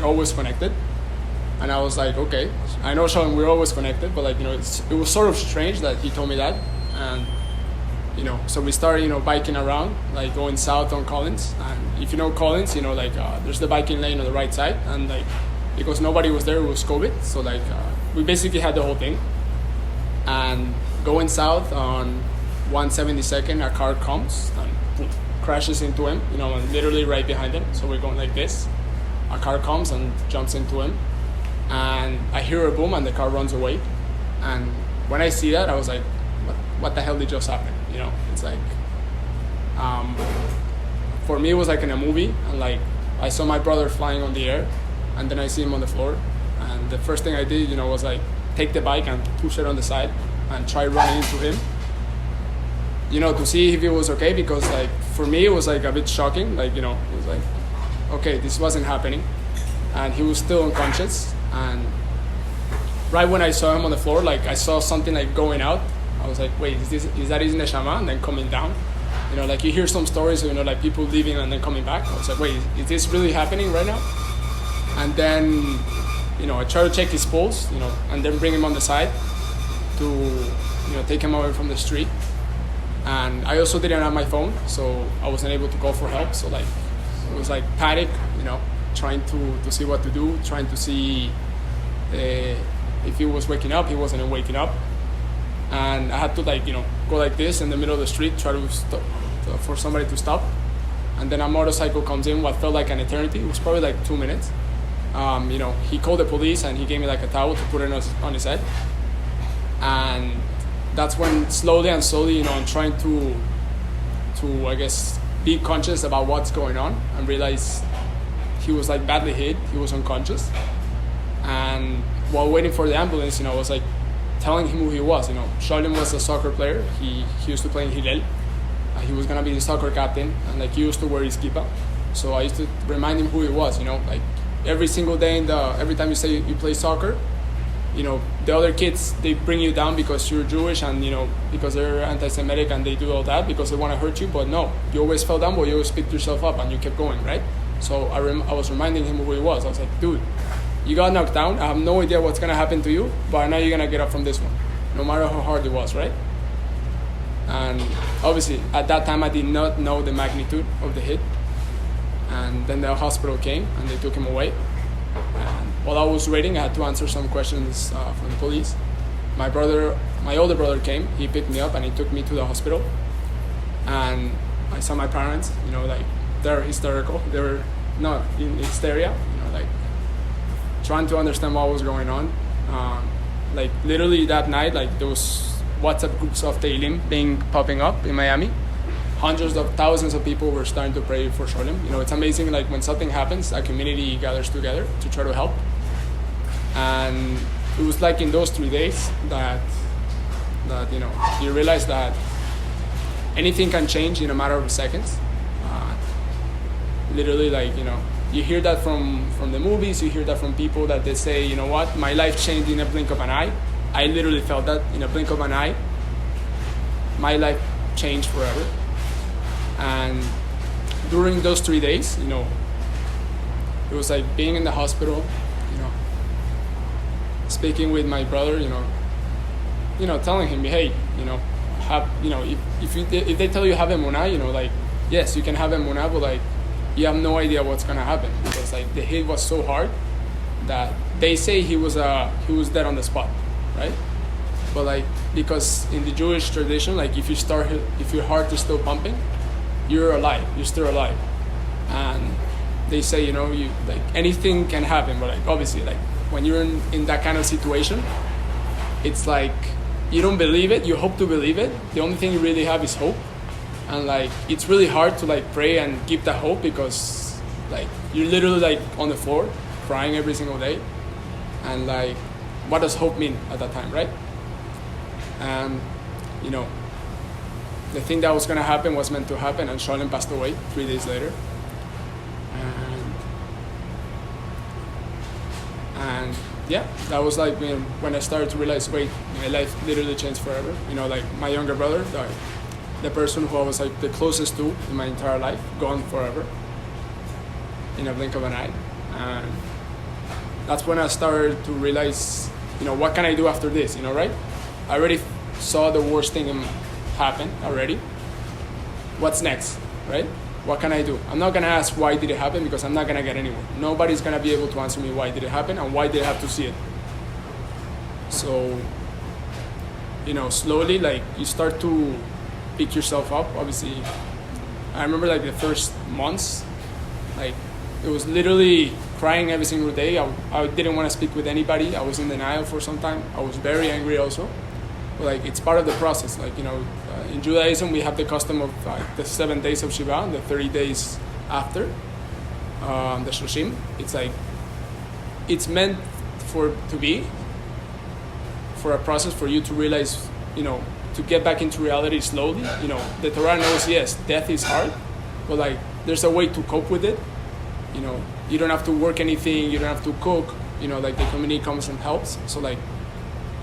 always connected. And I was like, okay, I know Sean, we're always connected, but like, it was sort of strange that he told me that. And, so we started, biking around, like going south on Collins. And if you know Collins, there's the biking lane on the right side. And like, because nobody was there, it was COVID. So like, we basically had the whole thing. And going south on 172nd, a car comes and crashes into him, and literally right behind him. So we're going like this. A car comes and jumps into him. And I hear a boom and the car runs away. And when I see that, I was like, what the hell did just happen? It's like, for me, it was like in a movie. And like, I saw my brother flying on the air and then I see him on the floor. And the first thing I did, was like, take the bike and push it on the side and try running into him, to see if he was okay. Because like, for me, it was like a bit shocking. Like, it was like, okay, this wasn't happening. And he was still unconscious. And right when I saw him on the floor, like I saw something like going out. I was like, wait, is that his neshama? And then coming down. Like you hear some stories of, like people leaving and then coming back. I was like, wait, is this really happening right now? And then, I tried to check his pulse, and then bring him on the side to, take him away from the street. And I also didn't have my phone, so I wasn't able to call for help. So like, it was like panic, trying to see what to do, trying to see if he was waking up. He wasn't waking up, and I had to like go like this in the middle of the street, try to stop for somebody to stop. And then a motorcycle comes in, what felt like an eternity. It was probably like 2 minutes. He called the police and he gave me like a towel to put it on his head. And that's when slowly, I'm trying to I guess be conscious about what's going on and realize he was like badly hit. He was unconscious. And while waiting for the ambulance, I was like telling him who he was. Shaolin was a soccer player. He used to play in Hillel. He was gonna be the soccer captain, and like he used to wear his kippah. So I used to remind him who he was. Like every single day every time you say you play soccer, the other kids, they bring you down because you're Jewish and because they're anti-Semitic and they do all that because they want to hurt you. But no, you always fell down, but you always picked yourself up and you kept going, right? So I was reminding him who he was. I was like, dude, you got knocked down. I have no idea what's gonna happen to you, but now you're gonna get up from this one, no matter how hard it was, right? And obviously, at that time, I did not know the magnitude of the hit. And then the hospital came and they took him away. And while I was waiting, I had to answer some questions from the police. My older brother came. He picked me up and he took me to the hospital. And I saw my parents. Like they're hysterical. They were not in hysteria. Like trying to understand what was going on. Like literally that night, like there was WhatsApp groups of Tehillim popping up in Miami. Hundreds of thousands of people were starting to pray for Sholem. It's amazing, like when something happens, a community gathers together to try to help. And it was like in those 3 days that you realize that anything can change in a matter of seconds. Literally, like, you hear that from the movies, you hear that from people that they say, you know what, my life changed in a blink of an eye. I literally felt that in a blink of an eye. My life changed forever. And during those 3 days, it was like being in the hospital, speaking with my brother, telling him, hey, if they tell you have emunah, like, yes, you can have emunah, but like, you have no idea what's gonna happen because like the hit was so hard that they say he was dead on the spot, right? But like, because in the Jewish tradition, like if your heart is still pumping, you're alive, you're still alive. And they say, you like anything can happen, but like obviously like when you're in that kind of situation, it's like you don't believe it, you hope to believe it. The only thing you really have is hope. And like it's really hard to like pray and keep that hope because like you're literally like on the floor crying every single day. And like what does hope mean at that time, right? And the thing that was gonna happen was meant to happen, and Sholem passed away 3 days later. And yeah, that was like when I started to realize, wait, my life literally changed forever. Like my younger brother, the person who I was like the closest to in my entire life, gone forever in a blink of an eye. And that's when I started to realize, what can I do after this, right? I already saw the worst thing happen already. What's next, right? What can I do? I'm not gonna ask why did it happen, because I'm not gonna get anywhere. Nobody's gonna be able to answer me why did it happen and why did I have to see it. So, slowly, like, you start to pick yourself up. Obviously, I remember like the first months, like, it was literally crying every single day. I didn't want to speak with anybody. I was in denial for some time. I was very angry also. But like, it's part of the process. Like, in Judaism, we have the custom of the 7 days of Shiva and the 30 days after, the Shoshim. It's like, it's meant to be for a process for you to realize, to get back into reality slowly. The Torah knows, yes, death is hard, but like, there's a way to cope with it. You don't have to work anything, you don't have to cook, like the community comes and helps. So like,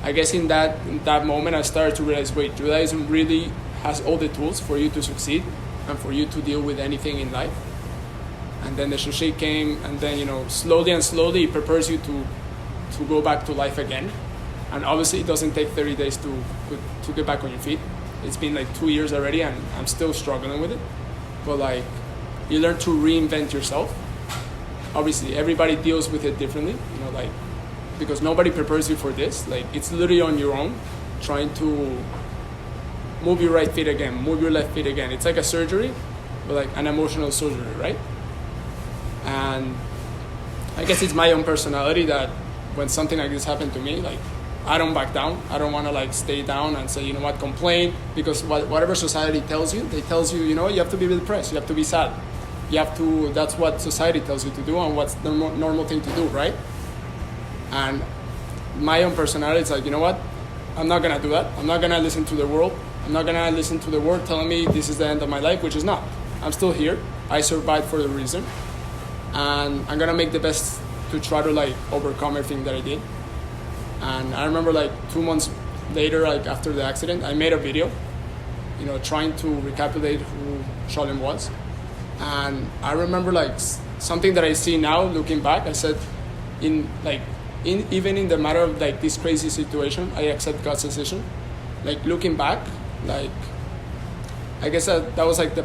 I guess in that moment, I started to realize, wait, Judaism really has all the tools for you to succeed and for you to deal with anything in life. And then the Shoshei came, and then, slowly and slowly it prepares you to go back to life again. And obviously it doesn't take 30 days to get back on your feet. It's been like 2 years already and I'm still struggling with it. But like, you learn to reinvent yourself. Obviously everybody deals with it differently, like, because nobody prepares you for this. Like, it's literally on your own, trying to move your right feet again, move your left feet again. It's like a surgery, but like an emotional surgery, right? And I guess it's my own personality that when something like this happened to me, like, I don't back down. I don't want to like stay down and say, complain, because whatever society tells you, they tells you, you have to be depressed, you have to be sad. That's what society tells you to do and what's the normal thing to do, right? And my own personality is like, I'm not going to do that. I'm not going to listen to the world. I'm not going to listen to the world telling me this is the end of my life, which is not. I'm still here. I survived for a reason. And I'm going to make the best to try to like overcome everything that I did. And I remember like 2 months later, like after the accident, I made a video, trying to recapitulate who Sholem was. And I remember like something that I see now looking back, I said, even in the matter of like this crazy situation, I accept God's decision. Like looking back, like, I guess that was like the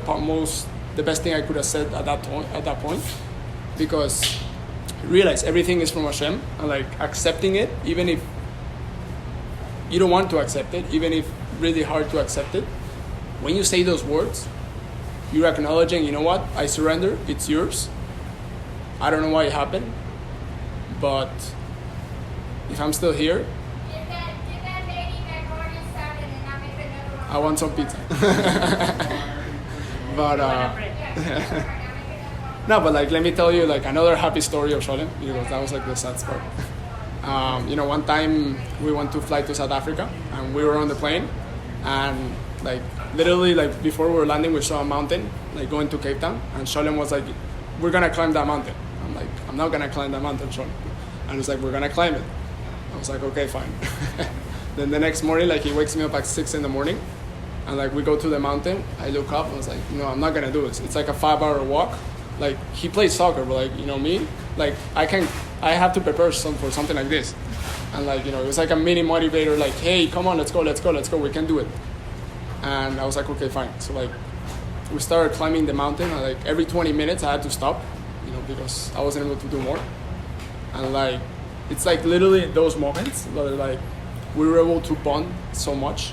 best thing I could have said at that point, because realize everything is from Hashem, and like accepting it, even if you don't want to accept it, even if really hard to accept it, when you say those words, you're acknowledging, I surrender, it's yours. I don't know why it happened, but if I'm still here, I want some pizza. But no, but like, let me tell you like another happy story of Sholem, because that was like the sad part. One time we went to fly to South Africa and we were on the plane, and like literally like before we were landing, we saw a mountain like going to Cape Town, and Sholem was like, we're gonna climb that mountain. I'm like, I'm not gonna climb that mountain, Sholem. And he's like, we're gonna climb it. I was like, okay, fine. Then the next morning, like he wakes me up at 6 a.m, and like we go to the mountain. I look up and I was like, I'm not gonna do this. It's like a 5-hour walk. Like, he plays soccer, but like, me, like, I have to prepare for something like this. And like, it was like a mini motivator, like, hey, come on, let's go, we can do it. And I was like, okay, fine. So like, we started climbing the mountain, and like every 20 minutes I had to stop, because I wasn't able to do more. And like, it's like literally those moments where like, we were able to bond so much.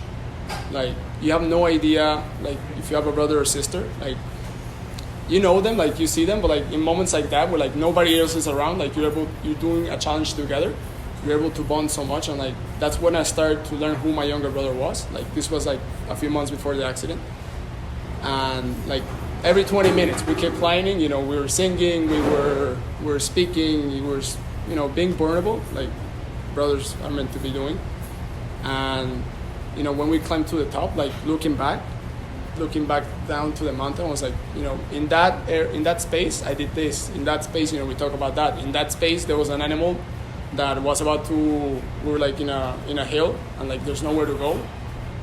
Like, you have no idea, like, if you have a brother or sister, like, them, like you see them, but like in moments like that where like nobody else is around, like you're doing a challenge together, you're able to bond so much. And like, that's when I started to learn who my younger brother was. Like, this was like a few months before the accident. And like every 20 minutes we kept climbing, we were singing, we were speaking, we were, being vulnerable, like brothers are meant to be doing. And, when we climbed to the top, like looking back down to the mountain, I was like, in that space, I did this. In that space, we talk about that. In that space, there was an animal that was we were like in a hill, and like there's nowhere to go.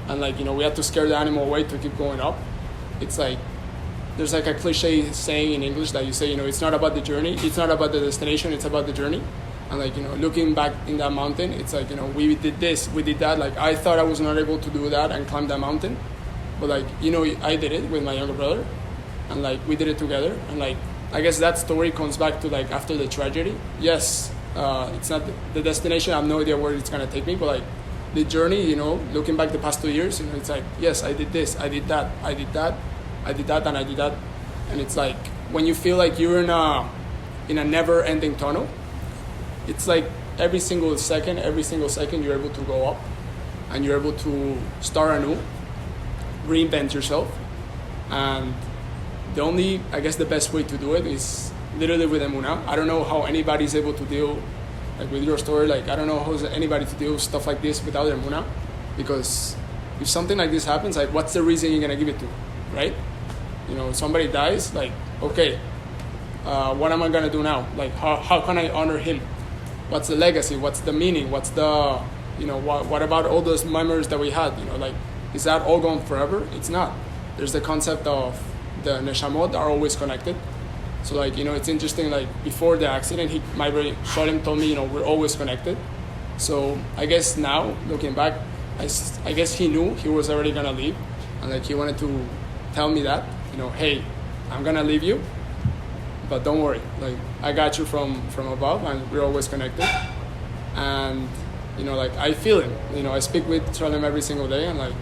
And like, we had to scare the animal away to keep going up. It's like, there's like a cliche saying in English that you say, it's not about the journey, it's not about the destination, it's about the journey. And like, looking back in that mountain, it's like, we did this, we did that. Like, I thought I was not able to do that and climb that mountain, but like, I did it with my younger brother, and like, we did it together. And like, I guess that story comes back to like after the tragedy. Yes, it's not the destination. I have no idea where it's gonna take me, but like the journey, looking back the past 2 years, it's like, yes, I did this, I did that, I did that, I did that, and I did that. And it's like when you feel like you're in a never-ending tunnel, it's like every single second you're able to go up, and you're able to start anew, reinvent yourself. And the only, I guess the best way to do it is literally with emunah. I don't know how anybody's able to deal like with your story. Like, I don't know how's anybody to deal with stuff like this without emunah, because if something like this happens, like, what's the reason you're gonna give it to, right? Somebody dies, like, okay, what am I gonna do now? Like, how can I honor him? What's the legacy? What's the meaning? What's the, what about all those memories that we had? Like, is that all gone forever? It's not. There's the concept of the neshamot are always connected. So like, it's interesting, like before the accident, my brother Sholem told me, we're always connected. So I guess now, looking back, I guess he knew he was already gonna leave, and like he wanted to tell me that, hey, I'm gonna leave you, but don't worry, like I got you from above, and we're always connected. And like I feel him. I speak with Sholem every single day, and like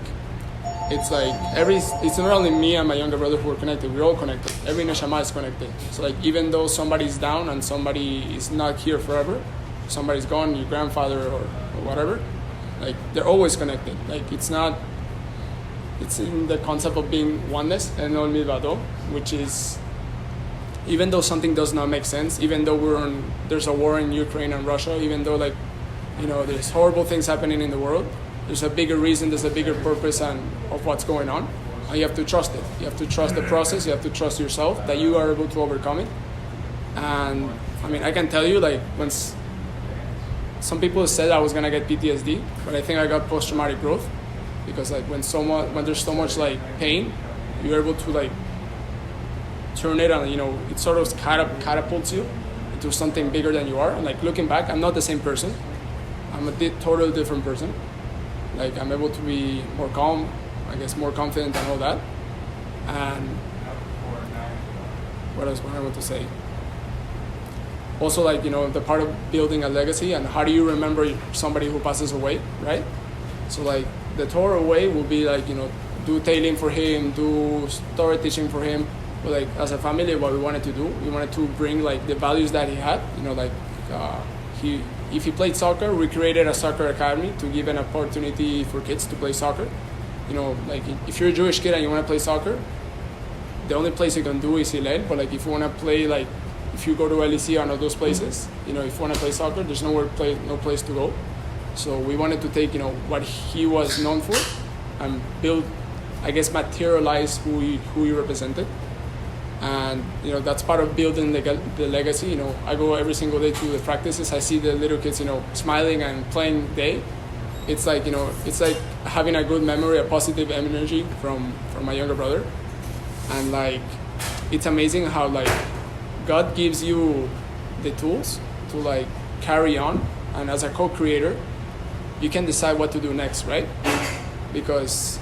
it's like it's not only me and my younger brother who are connected, we're all connected. Every neshama is connected. So like, even though somebody's down and somebody is not here forever, somebody's gone, your grandfather or whatever, like they're always connected. Like it's in the concept of being oneness and no milvado, which is, even though something does not make sense, even though there's a war in Ukraine and Russia, even though like, there's horrible things happening in the world, there's a bigger reason, there's a bigger purpose of what's going on. And you have to trust it. You have to trust the process. You have to trust yourself that you are able to overcome it. And I mean, I can tell you, like, when some people said I was gonna get PTSD, but I think I got post-traumatic growth, because like when there's so much like pain, you're able to like turn it, and it sort of catapults you into something bigger than you are. And like looking back, I'm not the same person. I'm a totally different person. Like, I'm able to be more calm, I guess more confident and all that. And what else I want to say? Also, like, the part of building a legacy, and how do you remember somebody who passes away, right? So like the Torah way will be like, do tailing for him, do story teaching for him. But like as a family, what we wanted to do, we wanted to bring like the values that he had. If he played soccer, we created a soccer academy to give an opportunity for kids to play soccer. Like if you're a Jewish kid and you want to play soccer, the only place you can do is Hillel. But like if you want to play, like if you go to LEC or one of those places, if you want to play soccer, there's no place to go. So we wanted to take what he was known for and build, I guess, materialize who he represented. And that's part of building the legacy. I go every single day to the practices. I see the little kids smiling and playing day. It's like it's like having a good memory, a positive energy from my younger brother. And like it's amazing how like God gives you the tools to like carry on, and as a co-creator you can decide what to do next, right? Because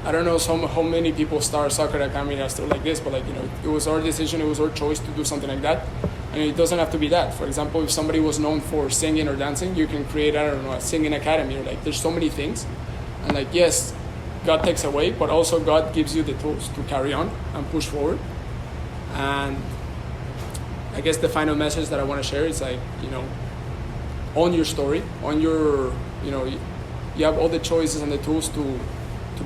I don't know how many people start soccer academy and stuff like this, but like it was our decision, it was our choice to do something like that. And it doesn't have to be that. For example, if somebody was known for singing or dancing, you can create, I don't know, a singing academy, or like there's so many things. And like, yes, God takes away, but also God gives you the tools to carry on and push forward. And I guess the final message that I want to share is like, own your story, own your, you have all the choices and the tools to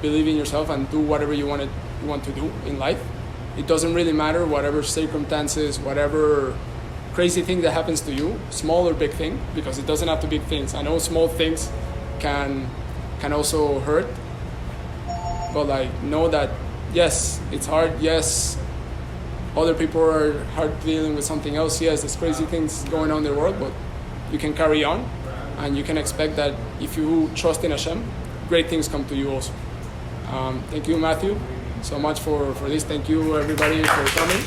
believe in yourself and do whatever you want to do in life. It doesn't really matter whatever circumstances, whatever crazy thing that happens to you, small or big thing, because it doesn't have to be big things. I know small things can also hurt, but like know that yes, it's hard. Yes, other people are hard dealing with something else. Yes, there's crazy things going on in the world, but you can carry on, and you can expect that if you trust in Hashem, great things come to you also. Thank you, Matthew, so much for this. Thank you, everybody, for coming.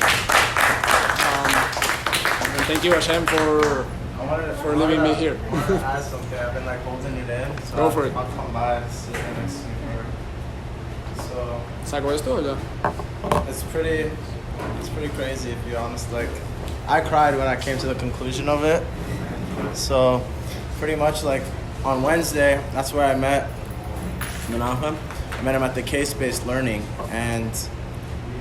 And thank you, Hashem, for for leaving me here. I wanted to ask something. I've been like holding it in. So Go for it. I'll come by and sit next to you. So ¿Saco esto o ya? it's pretty crazy, if you're honest. Like, I cried when I came to the conclusion of it. So pretty much like on Wednesday, that's where I met Menajem. I met him at the case-based learning, and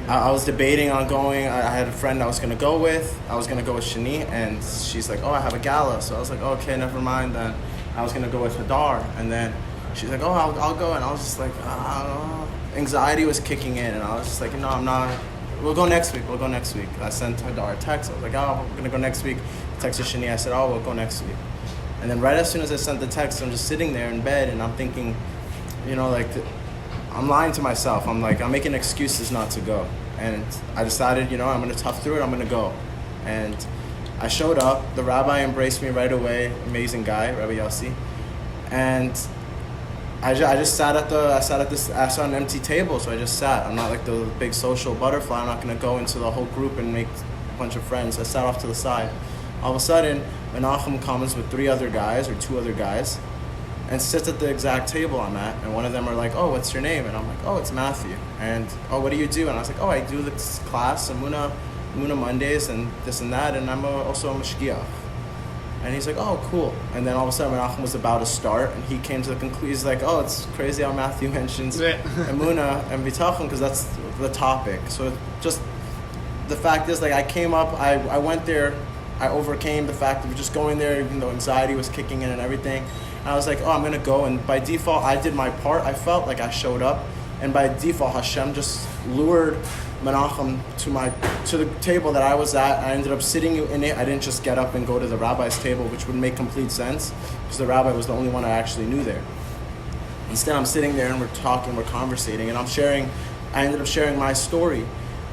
I was debating on going. I had a friend I was going to go with. I was going to go with Shani, and she's like, oh, I have a gala. So I was like, oh, okay, never mind then. I was going to go with Hadar, and then she's like, oh, I'll go. And I was just like, anxiety was kicking in, and I was just like, no, I'm not. We'll go next week. I sent Hadar a text. I was like, oh, we're going to go next week. I texted Shani. I said, oh, we'll go next week. And then right as soon as I sent the text, I'm just sitting there in bed, and I'm thinking, like, I'm lying to myself. I'm making excuses not to go. And I decided, I'm going to tough through it. I'm going to go. And I showed up. The rabbi embraced me right away. Amazing guy, Rabbi Yossi. And I just sat at an empty table, so I just sat. I'm not like the big social butterfly. I'm not going to go into the whole group and make a bunch of friends. I sat off to the side. All of a sudden, Menajem comes with 2 other guys, and sits at the exact table I'm at, and one of them are like, oh, what's your name? And I'm like, oh, it's Matthew. And, oh, what do you do? And I was like, oh, I do this class, Muna Mondays, and this and that, and I'm also a mashgiach. And he's like, oh, cool. And then all of a sudden, Menajem was about to start, and he came to the conclusion, he's like, oh, it's crazy how Matthew mentions Emuna and Bitachon, because that's the topic. So just, the fact is, like, I came up, I went there, I overcame the fact of just going there, even though anxiety was kicking in and everything. And I was like, oh, I'm going to go. And by default, I did my part. I felt like I showed up. And by default, Hashem just lured Menajem to the table that I was at. I ended up sitting in it. I didn't just get up and go to the rabbi's table, which would make complete sense, because the rabbi was the only one I actually knew there. Instead, I'm sitting there and we're talking, we're conversating, and I ended up sharing my story.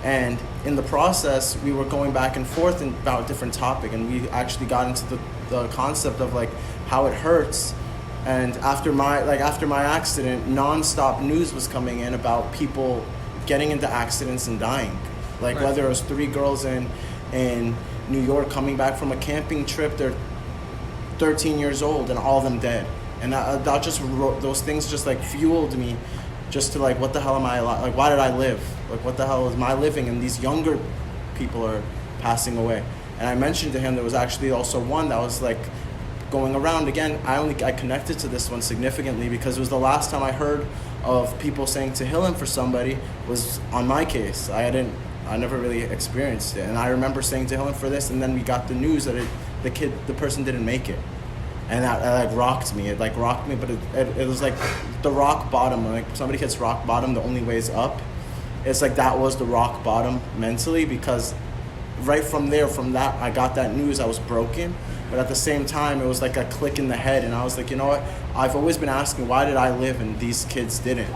And in the process, we were going back and forth about a different topic, and we actually got into the concept of like how it hurts. And after my accident, non-stop news was coming in about people getting into accidents and dying. Like, right. Whether it was 3 girls in New York coming back from a camping trip, they're 13 years old and all of them dead. And that just those things just like fueled me, just to like, what the hell am I alive? Like, why did I live? Like, what the hell is my living? And these younger people are passing away. And I mentioned to him there was actually also one that was like going around. Again, I connected to this one significantly because it was the last time I heard of people saying Tehillim for somebody was on my case. I never really experienced it. And I remember saying Tehillim for this, and then we got the news that the person didn't make it. And that like rocked me. It like rocked me, but it was like the rock bottom. Like, somebody hits rock bottom, the only way is up. It's like that was the rock bottom mentally, because right from that, I got that news, I was broken. But at the same time, it was like a click in the head, and I was like, you know what? I've always been asking, why did I live and these kids didn't?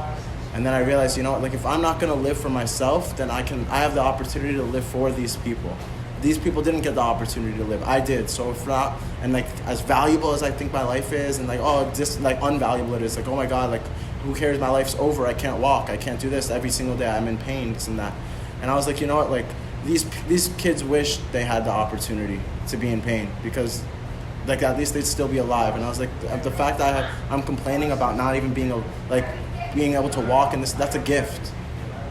And then I realized, you know what? Like, if I'm not gonna live for myself, then I have the opportunity to live for these people. These people didn't get the opportunity to live. I did. So if not, and like as valuable as I think my life is, and like, oh, just like unvaluable it is, like, oh my God, like, who cares? My life's over. I can't walk. I can't do this every single day. I'm in pain, this and that. And I was like, you know what? Like, these kids wish they had the opportunity to be in pain, because like at least they'd still be alive. And I was like, the fact that I'm complaining about not even being able to walk, and that's a gift.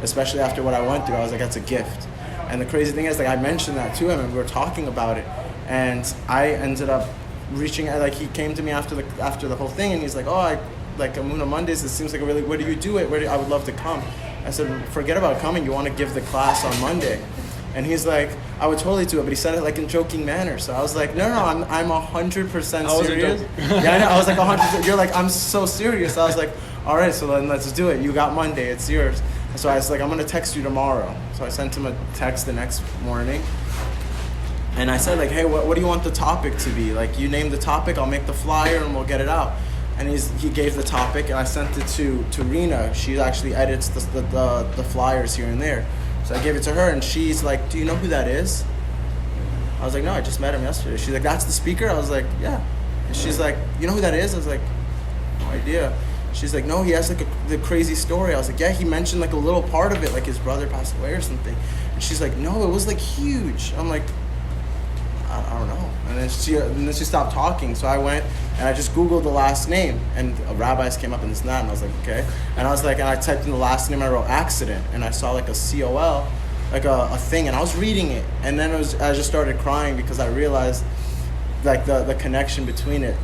Especially after what I went through, I was like, that's a gift. And the crazy thing is, like, I mentioned that to him, and we were talking about it, and I ended up reaching out. Like, he came to me after the whole thing, and he's like, oh, like Amuna Mondays, it seems like where do you do it? I would love to come. I said, forget about coming. You want to give the class on Monday? And he's like, I would totally do it, but he said it like in joking manner. So I was like, no, I'm 100% serious. Yeah, I know. I was like 100%. You're like, I'm so serious. I was like, all right, so then let's do it. You got Monday. It's yours. And so I was like, I'm going to text you tomorrow. So I sent him a text the next morning. And I said, like, hey, what do you want the topic to be? Like, you name the topic, I'll make the flyer, and we'll get it out. And he gave the topic, and I sent it to Rena. She actually edits the flyers here and there. So I gave it to her, and she's like, do you know who that is? I was like, no, I just met him yesterday. She's like, that's the speaker? I was like, yeah. And she's like, you know who that is? I was like, no idea. She's like, no, he has like the crazy story. I was like, yeah, he mentioned like a little part of it, like his brother passed away or something. And she's like, no, it was like huge. I'm like, I don't know. And then she stopped talking. So I went and I just Googled the last name, and rabbis came up and this and that, and I was like, okay. And I was like, and I typed in the last name, I wrote accident, and I saw like a COL, like a thing, and I was reading it, and then I just started crying because I realized like the connection between it.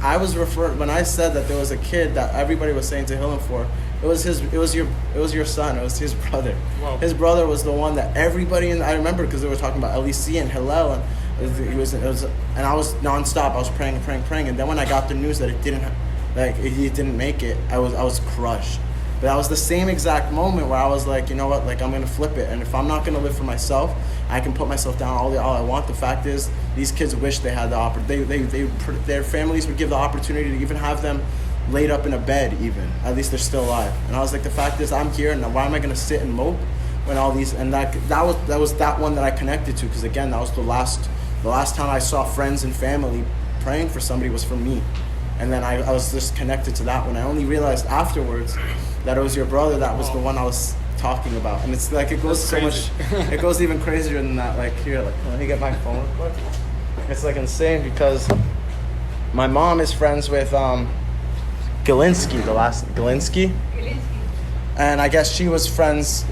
I was referred when I said that there was a kid that everybody was saying to Hillen for. It was your son. It was his brother. Wow. His brother was the one that everybody I remember because they were talking about LEC and Hillel, and and I was nonstop. I was praying, and then when I got the news that he didn't make it, I was crushed. But that was the same exact moment where I was like, you know what, like I'm gonna flip it, and if I'm not gonna live for myself, I can put myself down all I want. The fact is, these kids wish they had the opportunity. Their families would give the opportunity to even have them laid up in a bed, even at least they're still alive. And I was like, the fact is, I'm here, and why am I gonna sit and mope when all these? And that was that one that I connected to, because again, that was the last time I saw friends and family praying for somebody was for me. And then I was just connected to that one. I only realized afterwards that it was your brother that was the one I was talking about. And it's like, it goes so much, it goes even crazier than that. Like here, like let me get my phone real quick. It's like insane because my mom is friends with Gilinski, the last Gilinski. And I guess she was friends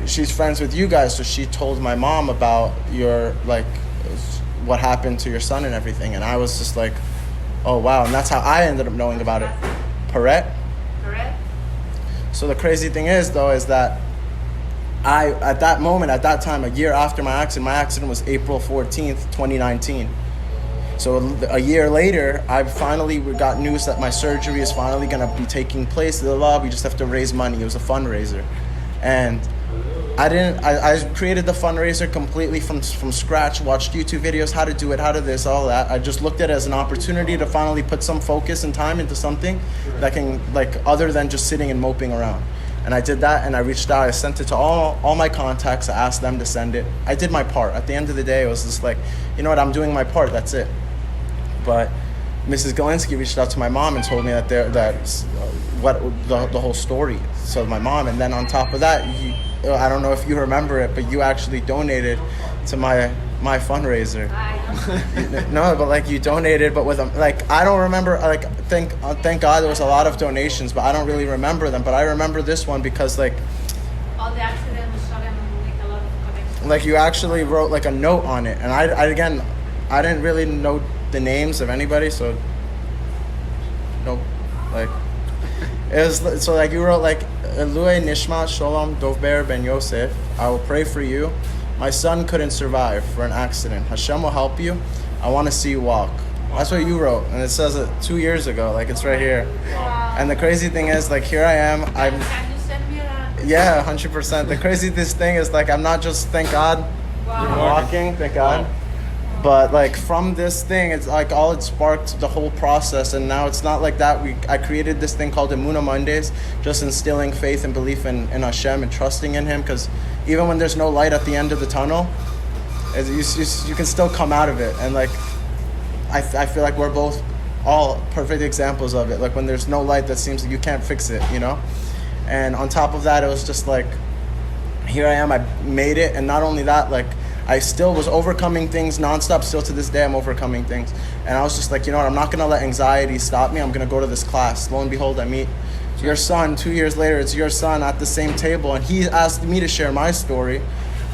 she's friends with you guys, so she told my mom about your, like, what happened to your son and everything. And I was just like, oh wow, and that's how I ended up knowing about it. Correct? So the crazy thing is, though, is that at that time, a year after my accident was April 14th, 2019. So a year later, I finally got news that my surgery is finally going to be taking place. We just have to raise money. It was a fundraiser. And I created the fundraiser completely from scratch, watched YouTube videos, how to do it, how to this, all that. I just looked at it as an opportunity to finally put some focus and time into something that can, like, other than just sitting and moping around. And I did that, and I reached out. I sent it to all my contacts. I asked them to send it. I did my part. At the end of the day, it was just like, you know what, I'm doing my part, that's it. But Mrs. Gilinski reached out to my mom and told me that the whole story. So my mom, and then on top of that, I don't know if you remember it, but you actually donated to my fundraiser. No, but like you donated, but with like I don't remember. Like thank God there was a lot of donations, but I don't really remember them. But I remember this one because like all the accidents showed them like a lot of connections. Like you actually wrote like a note on it, and I didn't really know the names of anybody, so no, like it was so like you wrote like Elui Nishmat Sholom Dovber Ben Yosef. I will pray for you. My son couldn't survive for an accident. Hashem will help you. I want to see you walk. That's what you wrote, and it says it 2 years ago. Like it's right here. Wow. And the crazy thing is, like here I am. Can you send me a... Yeah, 100%. The craziest thing is like I'm not just thank God Wow. walking, thank God. Wow. But like from this thing, it's like all it sparked the whole process, and now it's not like that. I created this thing called Emunah Mondays, just instilling faith and belief in Hashem and trusting in Him, because even when there's no light at the end of the tunnel, you can still come out of it. And like I feel like we're both all perfect examples of it. Like when there's no light, that seems like you can't fix it, you know. And on top of that, it was just like, here I am, I made it, and not only that, like I still was overcoming things nonstop. Still to this day, I'm overcoming things. And I was just like, you know what, I'm not going to let anxiety stop me. I'm going to go to this class. Lo and behold, I meet your son. 2 years later, it's your son at the same table. And he asked me to share my story.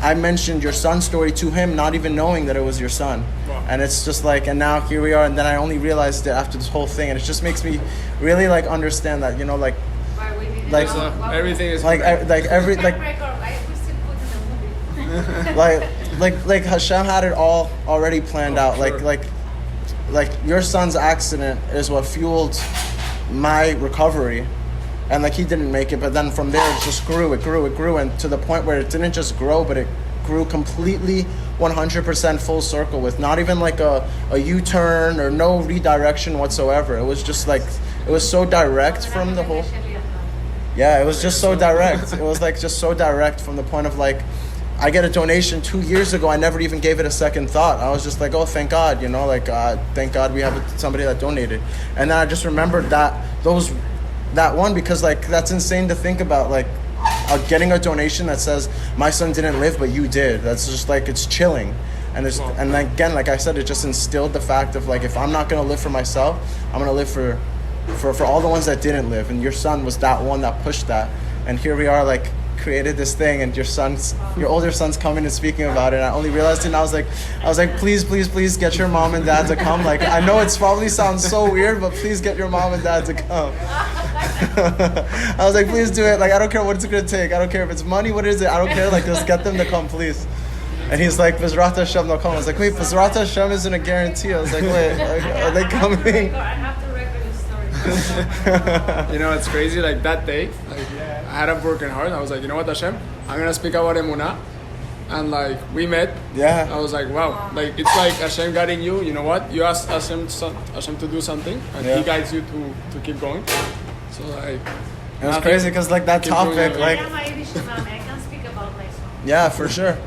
I mentioned your son's story to him, not even knowing that it was your son. Wow. And it's just like, and now here we are. And then I only realized it after this whole thing. And it just makes me really like understand that, you know, like, Why we didn't like know. everything is like every like We still put in the movie. like Hashem had it all already planned out. Sure. Like your son's accident is what fueled my recovery, and like he didn't make it, but then from there it just grew, and to the point where it didn't just grow, but it grew completely 100% full circle with not even like a U-turn or no redirection whatsoever. It was just like, it was so direct from the whole. Yeah, it was just so direct. It was like just so direct from the point of like, I get a donation 2 years ago. I never even gave it a second thought. I was just like, oh, thank God, you know, like, thank God we have somebody that donated. And then I just remembered that one, because like, that's insane to think about, like getting a donation that says my son didn't live, but you did. That's just like, it's chilling. And again, like I said, it just instilled the fact of like, if I'm not gonna live for myself, I'm gonna live for all the ones that didn't live. And your son was that one that pushed that. And here we are, like, created this thing, and your older son's coming and speaking about it. And I only realized it, and I was like, please get your mom and dad to come. Like, I know it's probably sounds so weird, but please get your mom and dad to come. I was like, please do it. Like, I don't care what it's gonna take. I don't care if it's money. What is it? I don't care. Like, just get them to come, please. And he's like, Bezrat Hashem, they'll come. I was like, wait, Bezrat Hashem isn't a guarantee. I was like, wait, are they coming? I have to record this story. You know, it's crazy. Like that day, like I had a broken heart. I was like, you know what, Hashem, I'm gonna speak about Emunah, and like we met. Yeah. I was like, wow, like it's like Hashem guiding you. You know what? You ask Hashem to do something, and He guides you to keep going. So like, it was crazy because like that topic, like, I can speak about my son. yeah, for sure.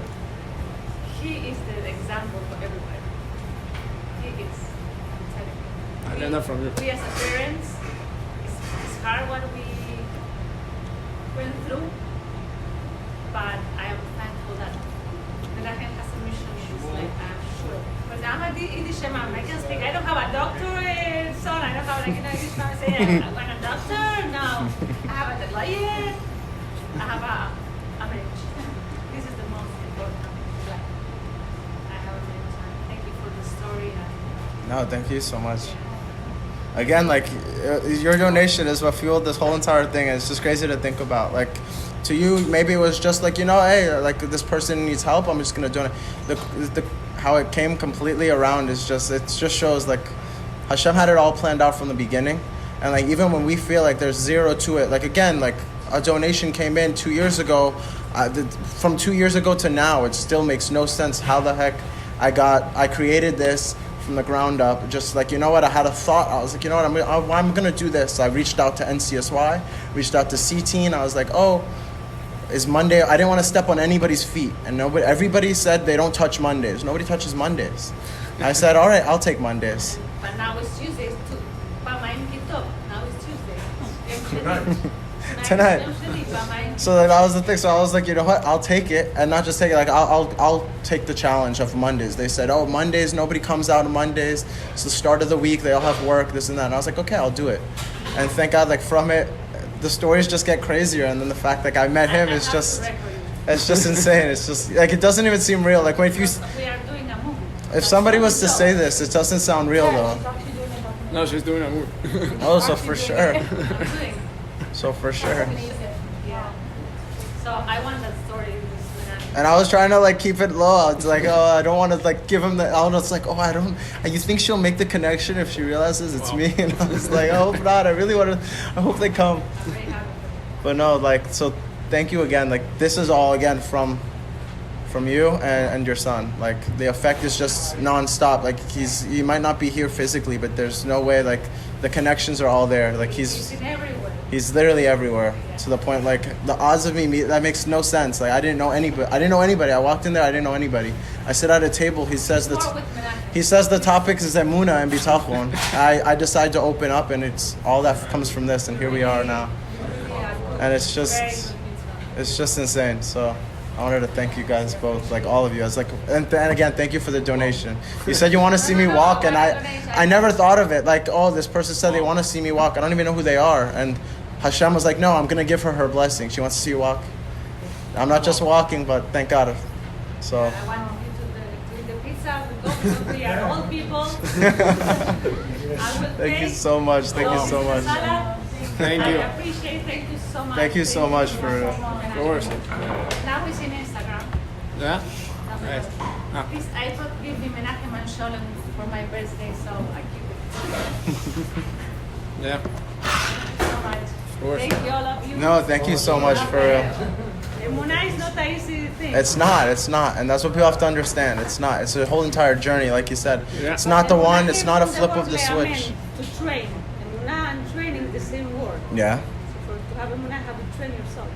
He is the example for everybody. He is. I'm telling you. I learned that from you. We as a parents, it's hard what we went through, but I am thankful that Menajem has a mission. She's like, I'm sure. But I'm a Yiddish mom. I can speak. I don't have a doctorate, son. I don't have like, Yiddish mom say, I want a doctor. No. I have a lawyer. I have a marriage. This is the most important. Like, I have a marriage. Thank you for the story. No, thank you so much. Again, like, your donation is what fueled this whole entire thing, and it's just crazy to think about. Like, to you, maybe it was just like, you know, hey, like, this person needs help, I'm just gonna donate. How it came completely around is just, it just shows, like, Hashem had it all planned out from the beginning. And, like, even when we feel like there's zero to it, like, again, like, a donation came in 2 years ago. From 2 years ago to now, it still makes no sense how the heck I created this from the ground up. Just like, you know what, I had a thought. I was like, you know what, I'm gonna do this. I reached out to NCSY, reached out to CTEEN. I was like, oh, is Monday? I didn't want to step on anybody's feet, and everybody said they don't touch Mondays. Nobody touches Mondays. I said, all right, I'll take Mondays. But now it's Tuesdays too. Now it's Tuesday. Tonight. So that was the thing. So I was like, you know what? I'll take it, and not just take it. Like I'll take the challenge of Mondays. They said, oh, Mondays, nobody comes out on Mondays. It's the start of the week. They all have work, this and that. And I was like, okay, I'll do it. And thank God, like from it, the stories just get crazier. And then the fact that I met him is just, it's just insane. It's just like it doesn't even seem real. Like when We are doing a movie. if somebody was to say this, it doesn't sound real though. No, she's doing a movie. Oh, so for sure. I'm doing. So for sure. Yeah. So I want that story. And I was trying to like keep it low. It's like, oh, I don't want to like give him the. I was like, oh, I don't. You think she'll make the connection if she realizes it's me? And I was like, I hope not. I really want to. I hope they come. I'm very happy. But no, like, so thank you again. Like, this is all again from you and your son. Like, the effect is just nonstop. Like, he might not be here physically, but there's no way. Like, the connections are all there. Like, He's in everywhere. he's literally everywhere. To the point, like, the odds of me that makes no sense. Like, I didn't know anybody. I walked in there, I didn't know anybody. I sit at a table. He says the topic is Emunah and Bitachon. I decide to open up, and it's all that comes from this, and here we are now. And it's just insane. So I wanted to thank you guys both, like all of you. I was like, and again, thank you for the donation. You said you want to see me walk, and I never thought of it. Like, oh, this person said they want to see me walk. I don't even know who they are. And Hashem was like, no, I'm gonna give her blessing. She wants to see you walk. I'm not just walking, but thank God. So. I want you to the pizza. We are old people. Thank you so much. Thank you so much. Thank you. I appreciate. Thank you so much. Thank you so much for. Of course. Now it's in Instagram. Yeah? Nice. Please, I thought give me Menajem and Sholem for my birthday, so I keep it. Yeah. So much. Of course. Thank you, all of you. No, thank you so much for. Emunah is not an easy thing. It's not, and that's what people have to understand. It's not. It's a whole entire journey, like you said. Yeah. It's not the one. It's not a flip of the switch. To train. Emunah and training is the same word. Yeah. So to have Emunah, have to train yourself.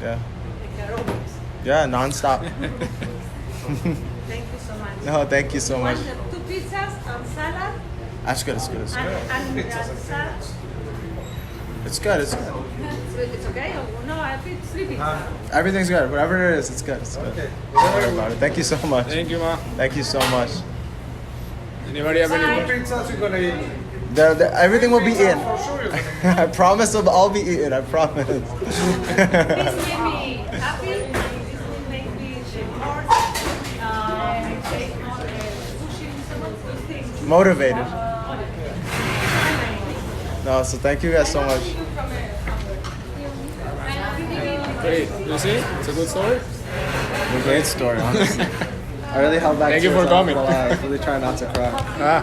Yeah. Like aerobics. Yeah, nonstop. Thank you so much. No, thank you so much. 2 pizzas and salad. That's good. That's good. That's good. And salad. It's good. It's good. It's okay? Or no, I feel sleepy. Everything's good. Whatever it is, it's good. It's good. Okay. Don't worry about it. Thank you so much. Thank you, ma. Thank you so much. Anybody have any? Pizzas you're gonna eat. Everything will be in. For sure you're gonna eat. I promise it'll all be eaten. I promise. This made me happy. This will make me shake more. Take more pushing some of those things. Motivated. No, so thank you guys so much. Great. You see? It's a good story. A great story, honestly. I really held back. Thank you tears. for coming. I was really trying not to cry. Ah.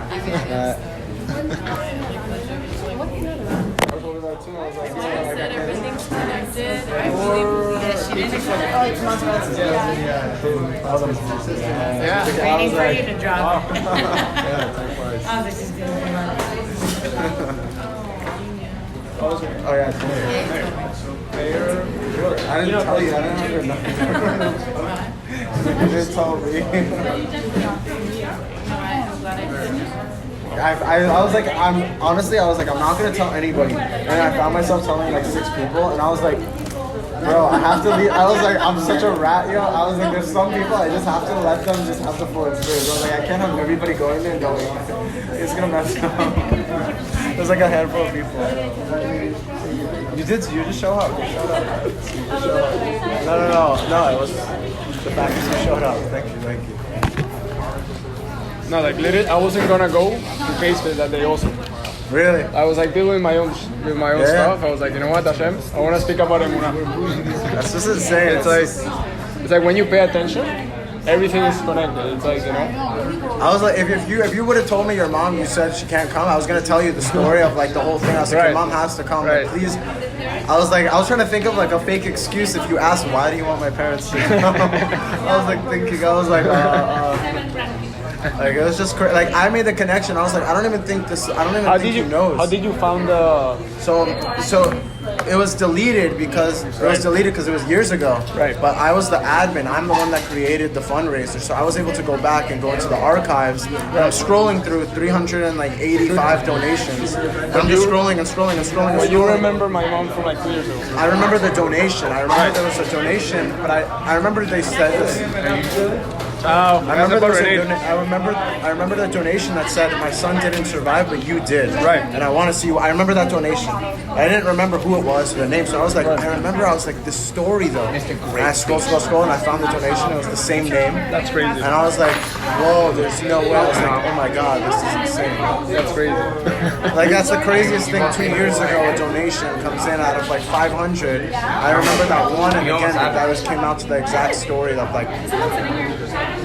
Said everything's connected. I really believe that she didn't. Yeah. Waiting for you to drop. Yeah, Oh, this is good. Oh yeah. I didn't tell you. I didn't know. You just told me. I was like, I'm not gonna tell anybody. And I found myself telling like 6 people, and I was like, bro, I have to leave. I was like, I'm such a rat, yo. I was like, there's some people I just have to let them just have the full experience. I was like, I can't have everybody going there and going. It's gonna mess up. There's like a handful of people. You just show up. You showed up. You showed up. No. It was the fact that you showed up. Thank you. No, like literally, I wasn't gonna go to K-Space that day also. Really? I was like dealing with my own stuff. I was like, you know what, Hashem, I want to speak about Emunah. That's just insane. It's like when you pay attention, everything is connected. It's like, you know. I was like, if you would have told me your mom, you said she can't come, I was gonna tell you the story of like the whole thing. I was like, your mom has to come. Right. Like, please. I was trying to think of like a fake excuse if you asked why do you want my parents to come. I was like, like it was just like I made the connection. I was like, I don't even think he knows. How did you found the? So it was deleted because it was years ago. Right. But I was the admin. I'm the one that created the fundraiser. So I was able to go back and go into the archives. And I'm scrolling through 385 donations. And I'm just scrolling. Well, you remember my mom from like 2 years ago. I remember the donation. I remember there was a donation, but I remember they said this. Oh, I remember the donation that said my son didn't survive, but you did. Right. And I want to see you. I remember that donation. I didn't remember who it was, the name. So I was like, I was like, the story though. And I scroll, and I found the donation. It was the same name. That's crazy. And I was like, whoa, there's no way. I was like, oh my god, this is insane. That's crazy. Like that's the craziest thing. 2 years ago, a donation comes in out of like 500. I remember that one, and again, that just came out to the exact story of like.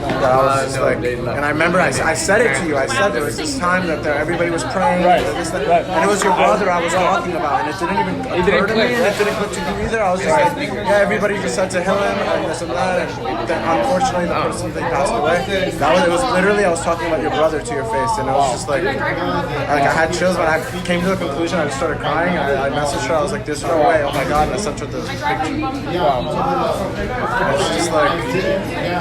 That I was just like, and I remember I said it to you. I said there was this time that everybody was praying, Right. And it was your brother I was talking about, and it didn't even occur to me, and it didn't click to you either. I was just like, yeah, everybody just said to him and this and that, and then unfortunately the person they passed away. It was literally I was talking about your brother to your face, and it was just like I had chills when I came to the conclusion. I just started crying, and I messaged her. I was like, there's no way. Oh my god! And I sent her the picture. It's just like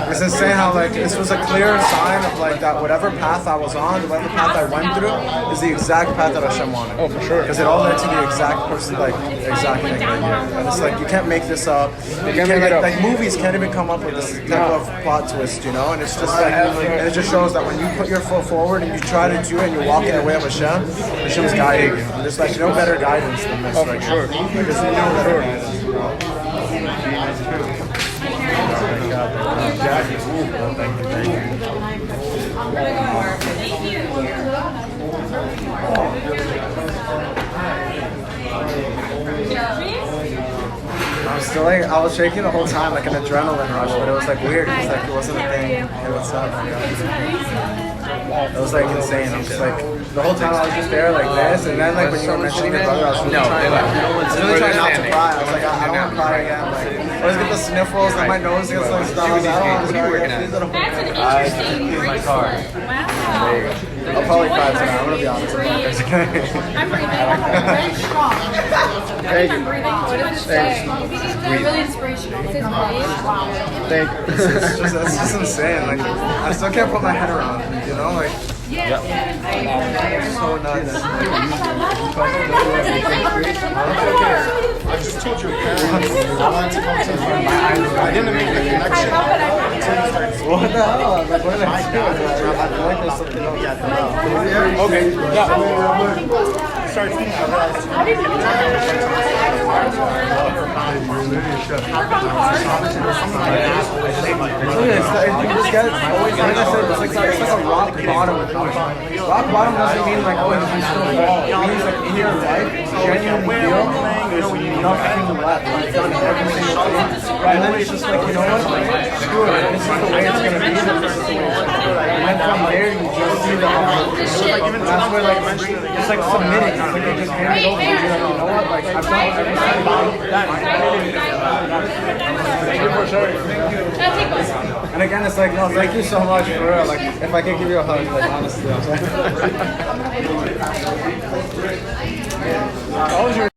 it's insane how like this was a clear sign of like that whatever path I was on, whatever path I went through is the exact path that Hashem wanted. Oh, for sure. Because it all led to the exact person, like exact thing. And it's like you can't make this up. You can't make it up. Like movies can't even come up with this type of plot twist, you know. And it's just like, and it just shows that when you put your foot forward and you try to do it and you're walking the way of Hashem, Hashem's guiding you. And there's like no better guidance than this. Oh, for sure. There's no better guidance. I'm still like, I was shaking the whole time, like an adrenaline rush, but it was like weird. It was like, it wasn't a thing. It was it was like insane. I'm just like, the whole time I was just there like this, and then like when you were mentioning your brother, I was really trying not to cry. I was like, I don't want to cry again. Like, I always get the sniffles, and my nose gets like stuff. I was like, I don't want to cry again. In my car. Wow. I'll probably cry tonight. I'm gonna be honest. I'm breathing very strong. Thank you. I'm breathing. What does it say? It's really inspirational. It says wow. Thank you. It's just insane. Like I still can't put my head around it, you know, like. Yeah. so nuts. I just told your parents I wanted to come to the I didn't make the connection until you started speaking. What the hell? Like, what did I do? I feel like there's something else. Okay, yeah. Started speaking. I This guy always, like I said, it's like a rock bottom. Rock bottom doesn't mean like, oh, you still fall. It means like in your life, genuinely feel nothing left. You've done every single thing. And then it's just like, you know what? Screw it. This is the way it's gonna be. This is the way it's gonna be. And then from there, you just see the opportunity. That's where like, it's like submitting. It's like you just hand it over. You're like, you know what? Like, I've done everything. Thank you for sharing. And again, it's like, no, thank you so much for real. Like, if I can give you a hug, like, honestly, I'm sorry.